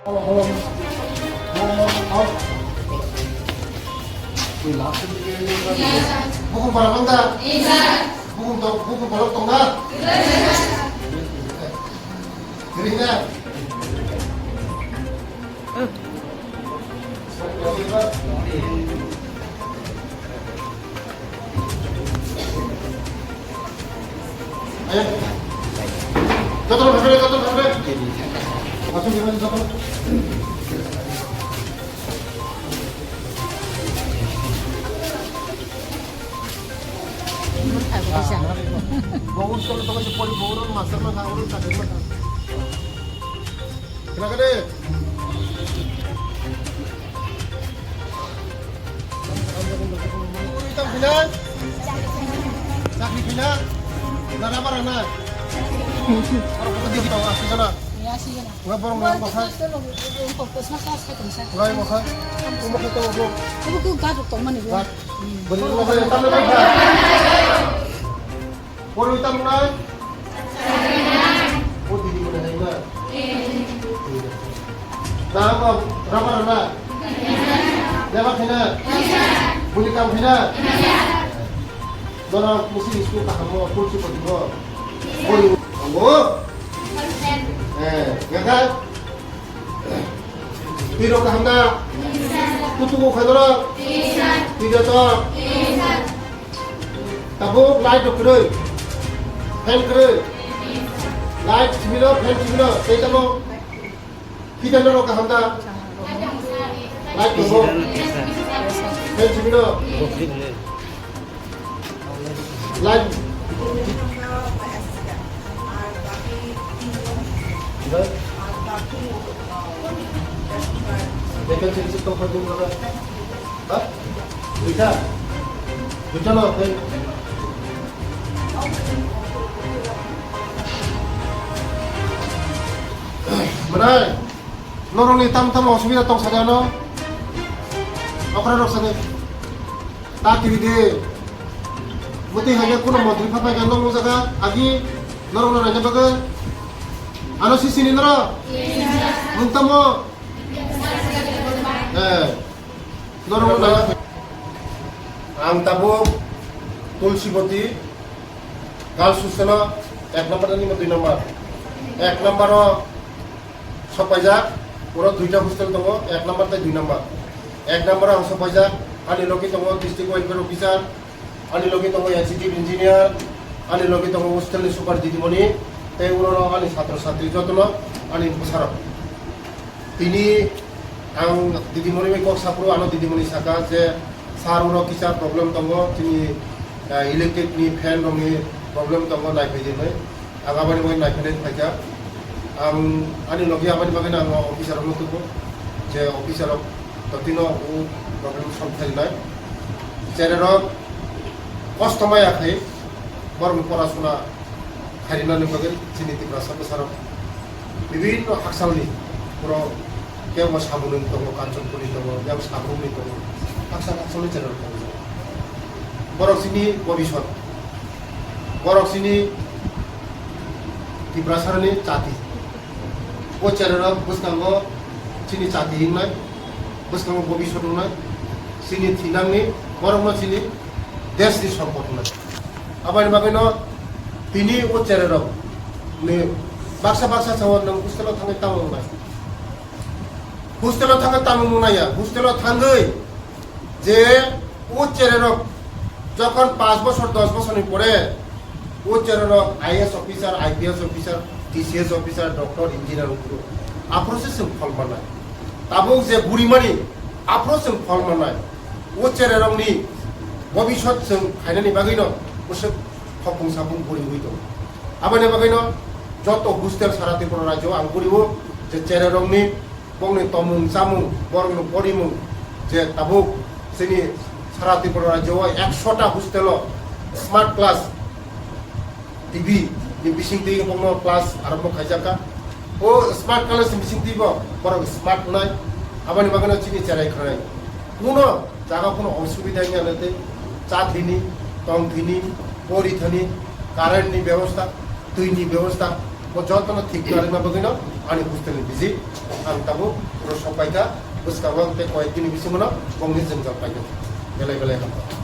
Bukan barang anda. Bukan barang tonga. Dirinya. Ayo. Jatuh berapa? Masuk gimana jatuh? Bangun kalau tahu si poli bangun master mah kau urus sakit mah. Kenapa deh? Hitam bilang, sakit bilang, nana apa nana? Kalau kita di bawah asli sana. Nggak borong nggak makan. Nggak makan. Umur kita umur. Kamu tuh gaduk tuh mana dia? Beri lu saya tambah lagi. Baru hitam mulai. Oh di mana ini? Nah apa? Berapa nana? Lewat sini. Bunyi kamu sini. Dorang mesti disuruh kamu kursi berdua. Boleh. Kamu? Ya kan? Piro kahanda? Tutup khadra? Tidak tak? Tabuk light dokter. Fan kere. Light cibilo, fan cibilo. Saya tahu. Kita nak kahanda? Light tabuk. Fan cibilo. Light. Dekat sini tu kau tunggu apa? Hah? Bisa? Bisa loh. Mana? Lorong ni tam osubida tong saja no. Apa nak sana? Tak kiri. Mesti hanya kuno modri apa yang nong muzaga. Agi lorong nanya baga. Ano si sinindra? Untam mo? Lorong nanya. Ang tabuk Tulsiboti Girls Hostel 1 নম্বর ni 2 নম্বর 1 নম্বর Sopajak pura 2টা hostel দङ 1 নম্বর তে 2 নম্বর 1 নম্বর Sopajak ani logi dङ district welfare officer ani logi dङ executive engineer ani logi dङ hostel ni super didimoni te uno ani ছাত্র ছাত্রী যতন ani বসারক তিনি ang didimoni me kok sapro ano didimoni saka je saruro kisa problem dङ তিনি electric ni fan ni problem dङ naifedinai agabani moi naifedin faika ang ani logi abani bagena ang officer mutuko je officer totino u problem solve cererok কষ্টময় আখে বরং পড়াশোনা হারিনানি বাগে চিনিতি প্রাসা প্রসারক বিভিন্ন হাকসালনি পুরো কেউ সাবুনি দङ কাঞ্চনপুরি দङ কেউ সাবুনি দङ হাকসালনি channel দङ বরকসিনি ভবিষ্যৎ বরকসিনি তিব্রাসারনি জাতি ও চ্যানেল বুঝনাঙ্গ চিনি জাতি হিংনাय বুঝনাঙ্গ ভবিষ্যৎ नुनाय চিনি থিনাंनि বরং চিনি देशनि सम्पद होनाय आबानि बागैनो तिनि ओ चेरेरक नि बाक्सा सावन नों हस्टेलाव थाङै तामुंनाय हस्टेलाव थाङै तामुंनाया हस्टेलाव थाङै जे ओ चेरेरक যখন 5 বছর 10 বছর পরে ও চেরেরক IAS officer IPS officer TCS officer doctor engineer উপর আপ্রসেসিং ফল মানাय তাবক যে বুড়িমানি আপ্রসেসিং ফল মানাय ও চেরেরকनि ভবিষ্যৎ जों खायनायनि बागैनो मोनसे खफुं साफुं बरिबो दं आबानि बागैनो যত হোস্টেল सारा त्रिपुरा राज्योआव आं बरिबो जे चेरेरकनि बंनि तमुं जामुं बरंनि बरिमुं जे ताबुक जोंनि सारा त्रिपुरा राज्योआव 100टा হোস্টেलाव स्मार्ट क्लास টিভি नि बिसिंति बंनो क्लास आरम्भ खायजाका ओ स्मार्ट क्लास बिसिंति बरं स्मार्ट नाय आबानि बागैनो चिनि चेराय खनाय कुनो जागा कुनो असुबिदा गैयानोते चाथीनि टंथीनि परिथनि कारेन्टनि व्यवस्था दैनि व्यवस्था जतन ठीक खालामना बगैनो आंनि हस्टेलनि बिजि आं ताबो पुरो सफायता बुसकांगो ते कयेक दिन बिसिमनो गंनि जोंजा पाइदों बेलाय बेलाय हामबा